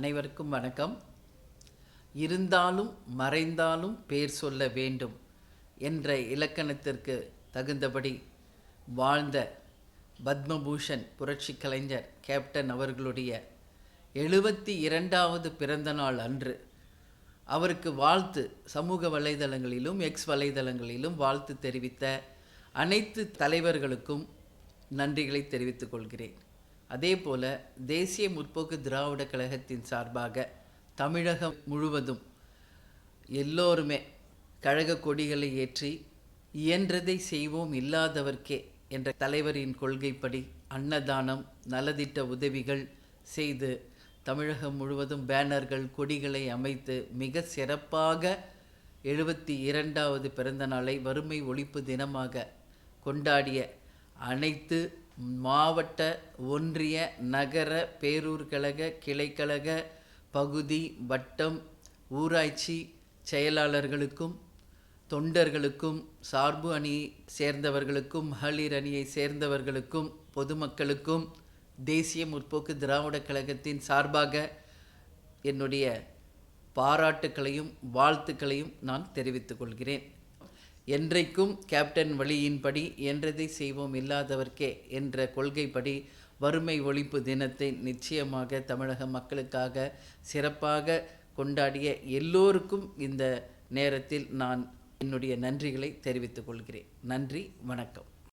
அனைவருக்கும் வணக்கம். இருந்தாலும் மறைந்தாலும் பேர் சொல்ல வேண்டும் என்ற இலக்கணத்திற்கு தகுந்தபடி வாழ்ந்த பத்மபூஷன் புரட்சி கலைஞர் கேப்டன் அவர்களுடைய 72வது பிறந்த நாள் அன்று அவருக்கு வாழ்த்து சமூக வலைதளங்களிலும் எக்ஸ் வலைதளங்களிலும் வாழ்த்து தெரிவித்த அனைத்து தலைவர்களுக்கும் நன்றிகளை தெரிவித்துக் கொள்கிறேன். அதே போல் தேசிய முற்போக்கு திராவிட கழகத்தின் சார்பாக தமிழகம் முழுவதும் எல்லோருமே கழக கொடிகளை ஏற்றி இயன்றதை செய்வோம் இல்லாதவர்க்கே என்ற தலைவரின் கொள்கைப்படி அன்னதானம் நலத்திட்ட உதவிகள் செய்து தமிழகம் முழுவதும் பேனர்கள் கொடிகளை அமைத்து மிக சிறப்பாக 72வது பிறந்த நாளை வறுமை ஒழிப்பு தினமாக கொண்டாடிய அனைத்து மாவட்ட ஒன்றிய நகர பேரூர் கழக கிளைக்கழக பகுதி வட்டம் ஊராட்சி செயலாளர்களுக்கும் தொண்டர்களுக்கும் சார்பு அணி சேர்ந்தவர்களுக்கும் மகளிர் அணியை சேர்ந்தவர்களுக்கும் பொதுமக்களுக்கும் தேசிய முற்போக்கு திராவிட கழகத்தின் சார்பாக என்னுடைய பாராட்டுக்களையும் வாழ்த்துக்களையும் நான் தெரிவித்துக் கொள்கிறேன். என்றைக்கும் கேப்டன் வழியின்படி என்றதை செய்வோம் இல்லாதவர்க்கே என்ற கொள்கைப்படி வறுமை ஒழிப்பு தினத்தை நிச்சயமாக தமிழக மக்களுக்காக சிறப்பாக கொண்டாடிய எல்லோருக்கும் இந்த நேரத்தில் நான் என்னுடைய நன்றிகளை தெரிவித்துக் கொள்கிறேன். நன்றி, வணக்கம்.